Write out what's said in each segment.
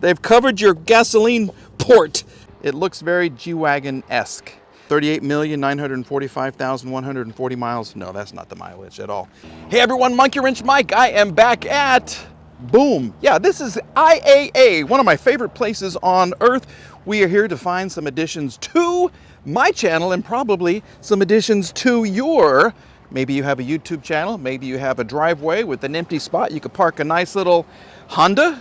They've covered your gasoline port. It looks very G-Wagon-esque. 38,945,140 miles. No, that's not the mileage at all. Hey everyone, Monkey Wrench Mike. I am back at Boom. Yeah, this is IAA, one of my favorite places on earth. We are here to find some additions to my channel and probably some additions to your. Maybe you have a YouTube channel. Maybe you have a driveway with an empty spot. You could park a nice little Honda.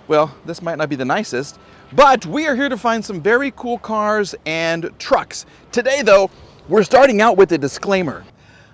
Well, this might not be the nicest, but we are here to find some very cool cars and trucks. Today, though, we're starting out with a disclaimer.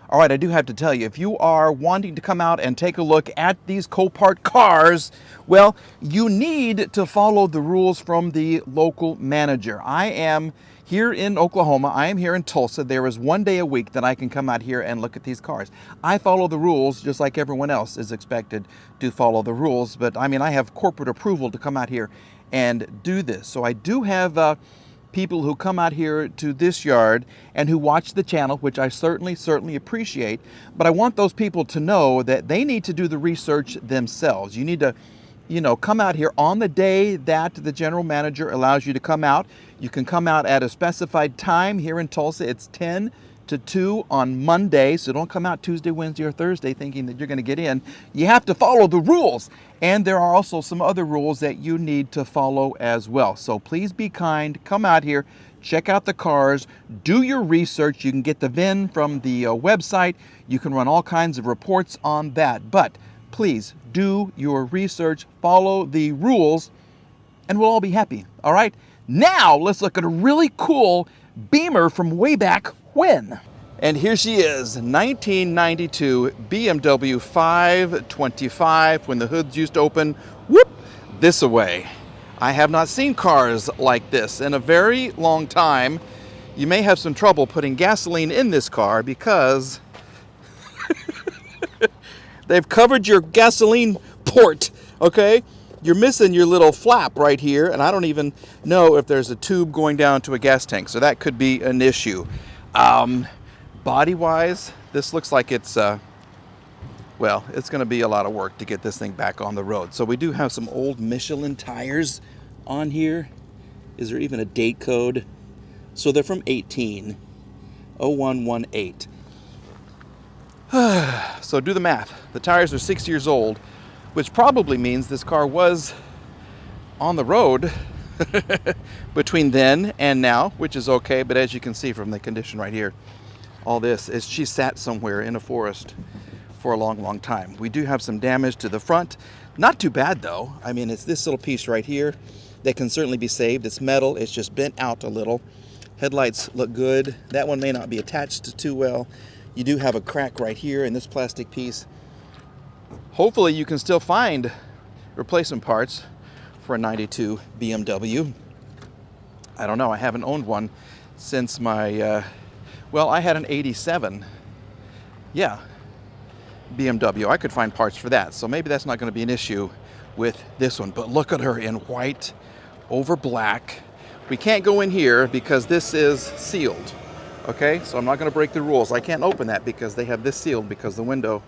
All right, I do have to tell you, if you are wanting to come out and take a look at these Copart cars, well, you need to follow the rules from the local manager. I am here in Oklahoma. I am here in Tulsa. There is one day a week that I can come out here and look at these cars. I follow the rules just like everyone else is expected to follow the rules, but I mean, I have corporate approval to come out here and do this. So I do have people who come out here to this yard and who watch the channel, which I certainly appreciate, but I want those people to know that they need to do the research themselves. You need to, come out here on the day that the general manager allows you to come out. You can come out at a specified time. Here in Tulsa, it's 10 to 2 on Monday, so don't come out Tuesday, Wednesday, or Thursday thinking that you're going to get in. You have to follow the rules, and there are also some other rules that you need to follow as well. So please be kind, come out here, check out the cars, do your research. You can get the VIN from the website. You can run all kinds of reports on that, but please do your research, follow the rules, and we'll all be happy. All right, now let's look at a really cool Beamer from way back when. And here she is, 1992 BMW 525, when the hoods used to open, whoop, this away. I have not seen cars like this in a very long time. You may have some trouble putting gasoline in this car because they've covered your gasoline port, okay? You're missing your little flap right here, and I don't even know if there's a tube going down to a gas tank, so that could be an issue. Body-wise, this looks like it's, well, it's going to be a lot of work to get this thing back on the road. So we do have some old Michelin tires on here. Is there even a date code? So they're from 0118. So do the math. The tires are 6 years old, which probably means this car was on the road between then and now, which is okay. But as you can see from the condition right here, all this is she sat somewhere in a forest for a long time. We do have some damage to the front. Not too bad though. I mean, it's this little piece right here that can certainly be saved. It's metal. It's just bent out a little. Headlights look good. That one may not be attached too well. You do have a crack right here in this plastic piece. Hopefully you can still find replacement parts for a 92 BMW. I don't know, I haven't owned one since my, well, I had an 87, yeah, BMW. I could find parts for that, so maybe that's not going to be an issue with this one. But look at her in white over black. We can't go in here because this is sealed, okay? So I'm not going to break the rules. I can't open that because they have this sealed because the window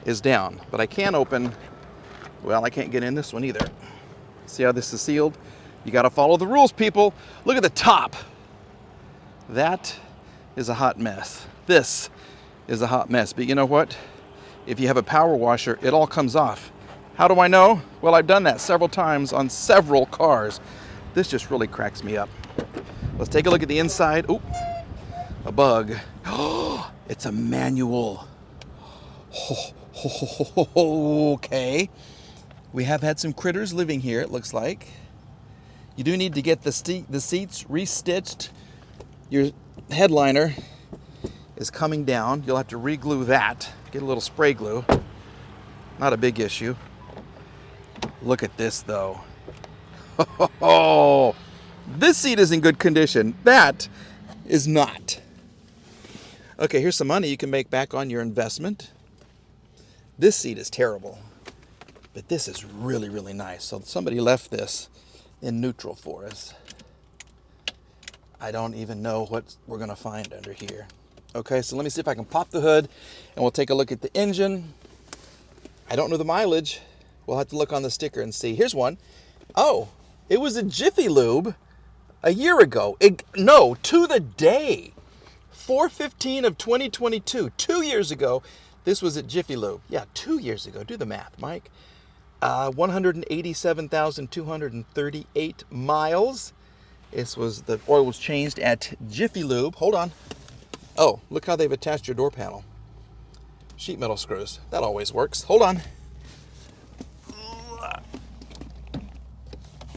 is down. But I can open, well, I can't get in this one either. See how this is sealed? You got to follow the rules, people. Look at the top. That is a hot mess. This is a hot mess. But you know what? If you have a power washer, it all comes off. How do I know? Well, I've done that several times on several cars. This just really cracks me up. Let's take a look at the inside. Oop, a bug. Oh, it's a manual. Okay. We have had some critters living here, it looks like. You do need to get the seats restitched. Your headliner is coming down. You'll have to re-glue that. Get a little spray glue. Not a big issue. Look at this, though. Oh, this seat is in good condition. That is not. Okay, here's some money you can make back on your investment. This seat is terrible, but this is really nice. So somebody left this in neutral for us. I don't even know what we're gonna find under here. Okay, so let me see if I can pop the hood and we'll take a look at the engine. I don't know the mileage. We'll have to look on the sticker and see. Here's one. Oh, It was a Jiffy Lube a year ago. No, to the day. 4/15 of 2022. 2 years ago, this was at Jiffy Lube. Yeah, 2 years ago. Do the math, Mike. 187,238 miles. The oil was changed at Jiffy Lube. Hold on. Oh, look how they've attached your door panel. Sheet metal screws. That always works. Hold on.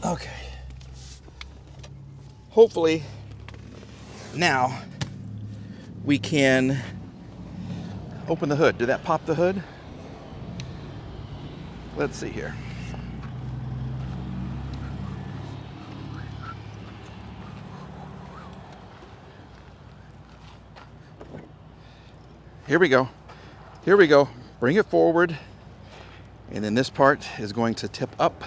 Okay. Hopefully, now we can open the hood. Did that pop the hood? Let's see here. Here we go. Here we go. Bring it forward. And then this part is going to tip up.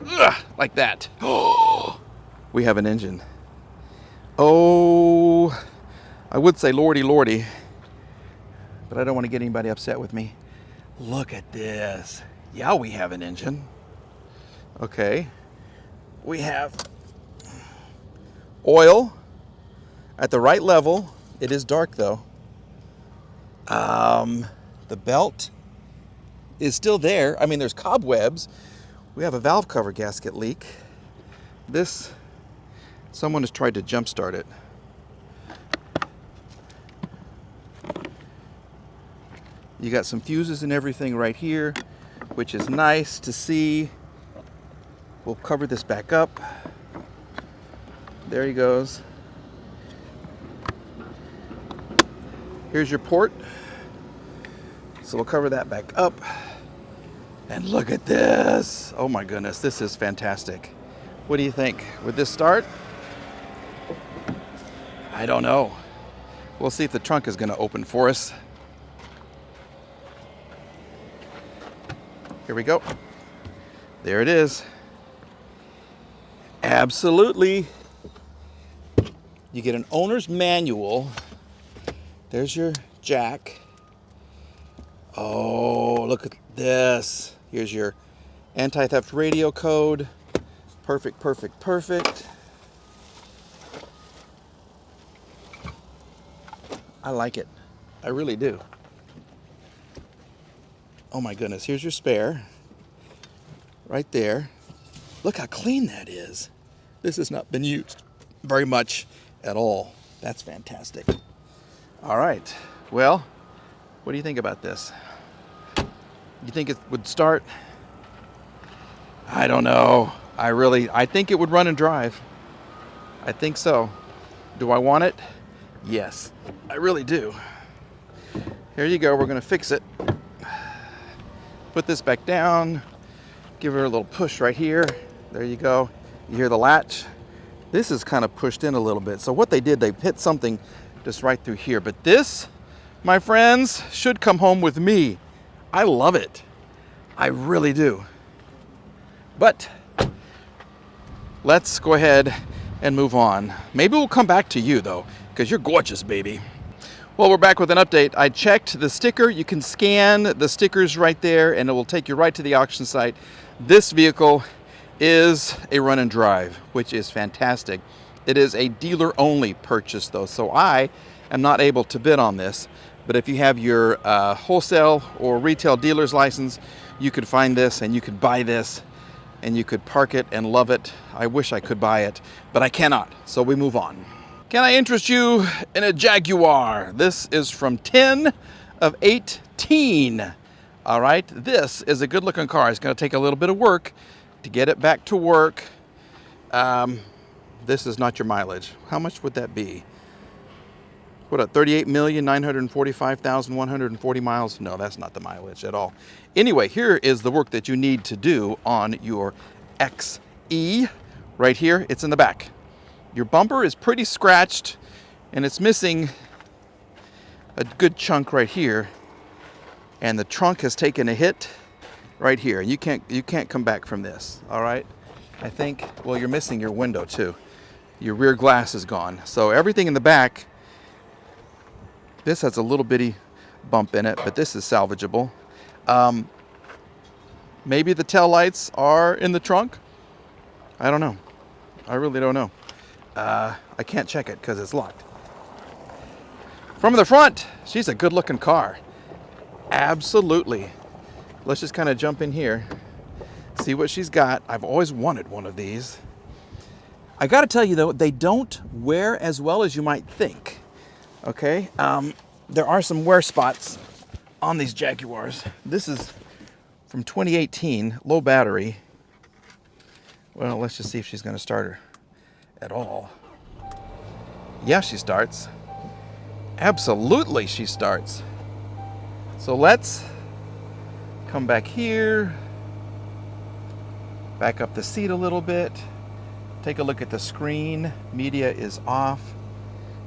Ugh, like that. Oh, we have an engine. Oh, I would say lordy, lordy, but I don't want to get anybody upset with me. Look at this. Yeah, we have an engine. Okay. We have oil at the right level. It is dark though. The belt is still there. I mean, there's cobwebs. We have a valve cover gasket leak. Someone has tried to jump start it. You got some fuses and everything right here, which is nice to see. We'll cover this back up. There he goes. Here's your port. So we'll cover that back up. And look at this. Oh my goodness, this is fantastic. What do you think? Would this start? I don't know. We'll see if the trunk is going to open for us. Here we go. There it is. Absolutely. You get an owner's manual. There's your jack. Oh, look at this. Here's your anti-theft radio code. Perfect, perfect, perfect. I like it. I really do. Oh my goodness, here's your spare. Right there. Look how clean that is. This has not been used very much at all. That's fantastic. All right, well, what do you think about this? You think it would start? I don't know. I think it would run and drive. I think so. Do I want it? Yes, I really do. Here you go, we're gonna fix it. Put this back down, give her a little push right here. There you go. You hear the latch? This is kind of pushed in a little bit. So what they did, they hit something just right through here. But this, my friends, should come home with me. I love it. I really do. But let's go ahead and move on. Maybe we'll come back to you though, because you're gorgeous, baby. Well, we're back with an update. I checked the sticker. You can scan the stickers right there and it will take you right to the auction site. This vehicle is a run and drive, which is fantastic. It is a dealer only purchase though, so I am not able to bid on this. But if you have your wholesale or retail dealer's license, you could find this and you could buy this and you could park it and love it. I wish I could buy it, but I cannot, so we move on. Can I interest you in a Jaguar? This is from 10 of 18. All right, this is a good looking car. It's gonna take a little bit of work to get it back to work. This is not your mileage. How much would that be? What, 38,945,140 miles? No, that's not the mileage at all. Anyway, here is the work that you need to do on your XE. Right here, it's in the back. Your bumper is pretty scratched and it's missing a good chunk right here. And the trunk has taken a hit right here. You can't come back from this, all right? I think, well, you're missing your window too. Your rear glass is gone. So everything in the back, this has a little bitty bump in it, but this is salvageable. Maybe the tail lights are in the trunk. I don't know. I really don't know. I can't check it because it's locked. From the front, she's a good looking car. Absolutely. Let's just kind of jump in here, see what she's got. I've always wanted one of these. I got to tell you though, they don't wear as well as you might think. Okay, there are some wear spots on these Jaguars. This is from 2018, low battery. Well, let's just see if she's going to start her at all. Yeah, she starts. Absolutely, she starts. So let's come back here, back up the seat a little bit, take a look at the screen. Media is off.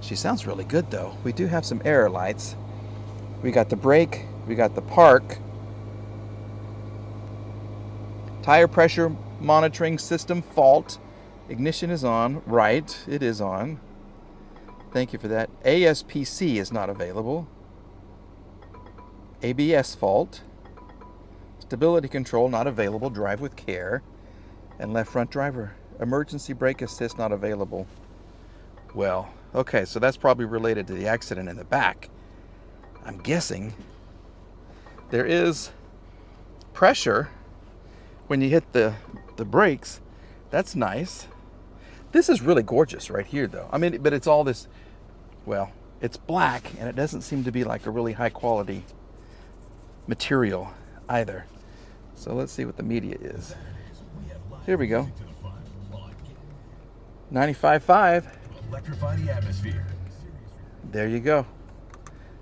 She sounds really good though. We do have some error lights. We got the brake, we got the park. Tire pressure monitoring system fault. Ignition is on. Right, it is on. Thank you for that. ASPC is not available. ABS fault. Stability control not available. Drive with care. And left front driver. Emergency brake assist not available. Well, okay, so that's probably related to the accident in the back. I'm guessing there is pressure when you hit the brakes. That's nice. This is really gorgeous right here though. I mean, but it's all this, well, it's black and it doesn't seem to be like a really high quality material either. So let's see what the media is. Here we go. 95.5. Electrify the atmosphere. There you go.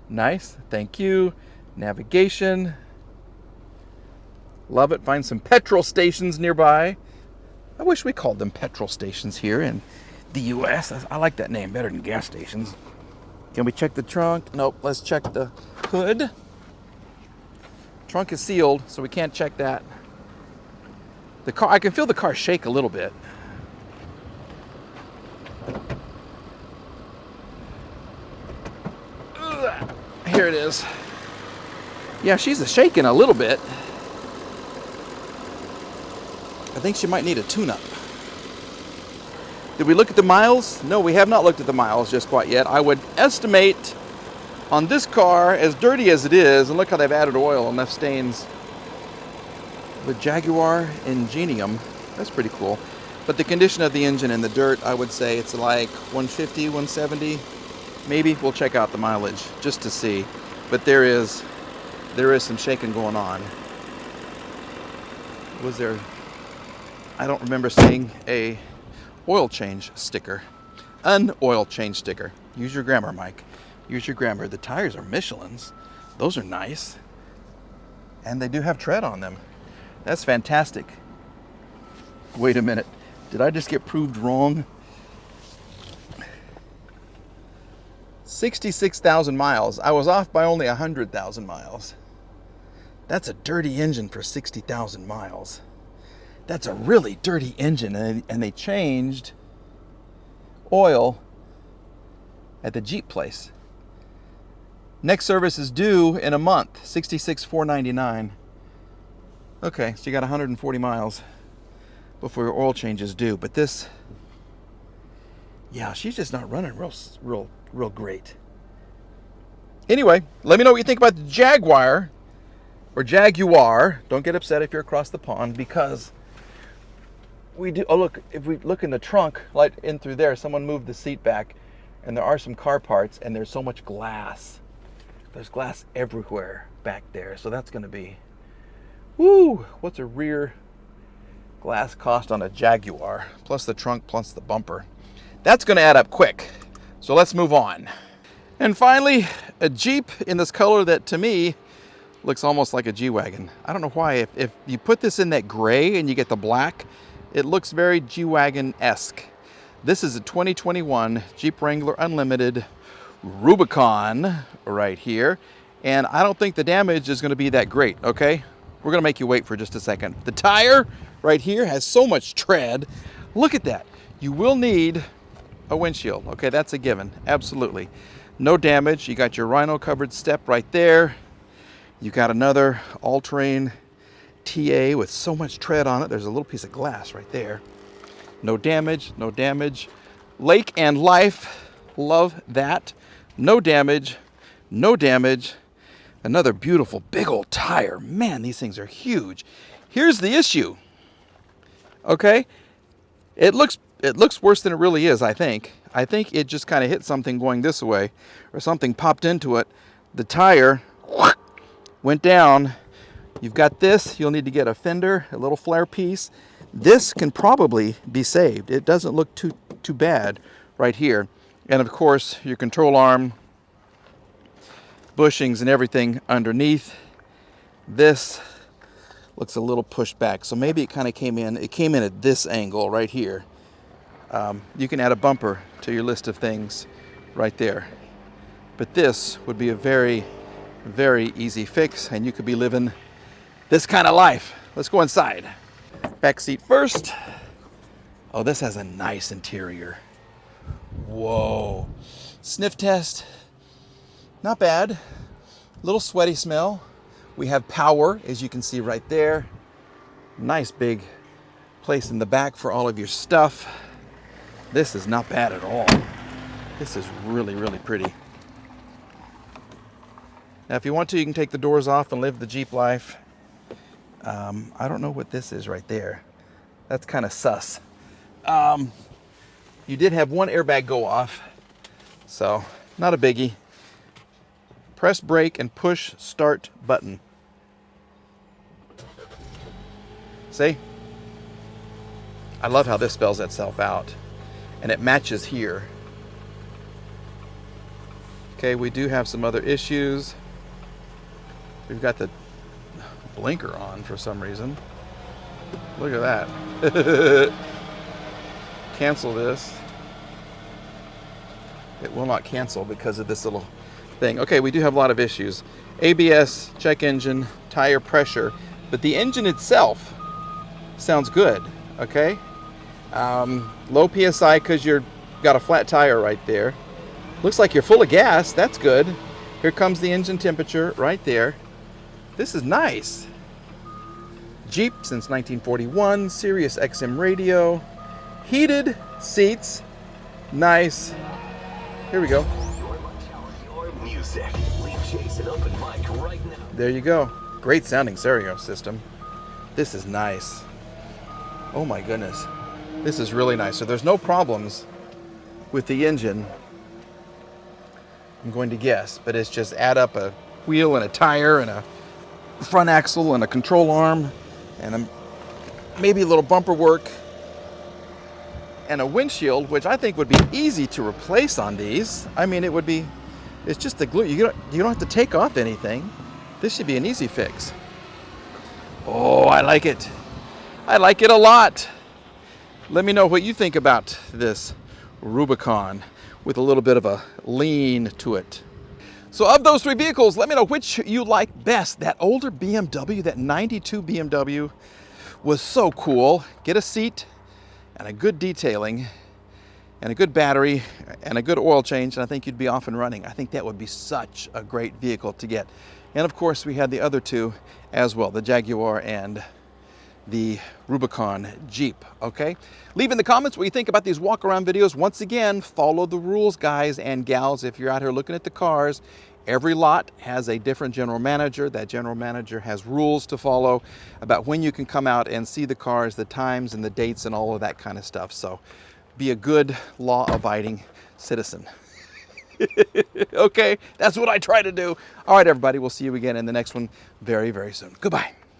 Nice. Thank you. Navigation. Love it. Find some petrol stations nearby. I wish we called them petrol stations here in the US. I like that name better than gas stations. Can we check the trunk? Nope. Let's check the hood. Trunk is sealed, so we can't check that. The car, I can feel the car shake a little bit. Here it is. Yeah, she's shaking a little bit. I think she might need a tune-up. Did we look at the miles? No, we have not looked at the miles just quite yet. I would estimate on this car, as dirty as it is, and look how they've added oil and left stains. The Jaguar Ingenium, that's pretty cool. But the condition of the engine and the dirt, I would say it's like 150, 170. Maybe we'll check out the mileage just to see. But there is some shaking going on. Was there, I don't remember seeing a oil change sticker. An oil change sticker. Use your grammar, Mike. Use your grammar. The tires are Michelin's. Those are nice. And they do have tread on them. That's fantastic. Wait a minute. Did I just get proved wrong? 66,000 miles. I was off by only 100,000 miles. That's a dirty engine for 60,000 miles. That's a really dirty engine, and they changed oil at the Jeep place. Next service is due in a month, $66,499. Okay, so you got 140 miles before your oil change is due. But this, yeah, she's just not running real great. Anyway, let me know what you think about the Jaguar or Jaguar. Don't get upset if you're across the pond, because we do. Oh, look, if we look in the trunk, like in through there, someone moved the seat back, and there are some car parts, and there's so much glass. There's glass everywhere back there, so that's going to be, woo, what's a rear glass cost on a Jaguar, plus the trunk, plus the bumper? That's going to add up quick. So let's move on. And finally, a Jeep in this color that to me looks almost like a G-Wagon. I don't know why. If you put this in that gray and you get the black, it looks very G-Wagon-esque. This is a 2021 Jeep Wrangler Unlimited Rubicon right here. And I don't think the damage is going to be that great, okay? We're going to make you wait for just a second. The tire right here has so much tread. Look at that. You will need a windshield. Okay, that's a given. Absolutely. No damage. You got your rhino covered step right there. You got another all-terrain TA with so much tread on it. There's a little piece of glass right there. No damage, no damage. Lake and Life, love that. No damage, no damage. Another beautiful big old tire. Man, these things are huge. Here's the issue. Okay, it looks worse than it really is, I think. I think it just kind of hit something going this way, or something popped into it. The tire went down. You've got this. You'll need to get a fender, a little flare piece. This can probably be saved. It doesn't look too bad right here. And of course, your control arm, bushings and everything underneath. This looks a little pushed back. So maybe it kind of came in. It came in at this angle right here. You can add a bumper to your list of things right there. But this would be a very, very easy fix, and you could be living this kind of life. Let's go inside. Back seat first. Oh, this has a nice interior. Whoa. Sniff test. Not bad. Little sweaty smell. We have power, as you can see right there. Nice big place in the back for all of your stuff. This is not bad at all. This is really, really pretty. Now, if you want to, you can take the doors off and live the Jeep life. I don't know what this is right there. That's kind of sus. You did have one airbag go off, so not a biggie. Press brake and push start button. See? I love how this spells itself out. And it matches here. Okay, we do have some other issues. We've got the blinker on for some reason. Look at that. Cancel this. It will not cancel because of this little thing. Okay, we do have a lot of issues. ABS, check engine, tire pressure, but the engine itself sounds good, okay? Low PSI because you've got a flat tire right there. Looks like you're full of gas. That's good. Here comes the engine temperature right there. This is nice. Jeep since 1941. Sirius XM radio. Heated seats. Nice. Here we go. There you go. Great sounding stereo system. This is nice. Oh my goodness. This is really nice. So there's no problems with the engine, I'm going to guess, but it's just add up a wheel and a tire and a front axle and a control arm and maybe a little bumper work and a windshield, which I think would be easy to replace on these. I mean, it's just the glue. You don't have to take off anything. This should be an easy fix. Oh, I like it. I like it a lot. Let me know what you think about this Rubicon with a little bit of a lean to it. So of those three vehicles, let me know which you like best. That older BMW, that 92 BMW was so cool. Get a seat and a good detailing and a good battery and a good oil change, and I think you'd be off and running. I think that would be such a great vehicle to get. And of course, we had the other two as well, the Jaguar and the Rubicon Jeep, okay? Leave in the comments what you think about these walk around videos. Once again, follow the rules, guys and gals. If you're out here looking at the cars, every lot has a different general manager. That general manager has rules to follow about when you can come out and see the cars, the times and the dates and all of that kind of stuff. So be a good law-abiding citizen. Okay, that's what I try to do. All right, everybody, we'll see you again in the next one very, very soon. Goodbye.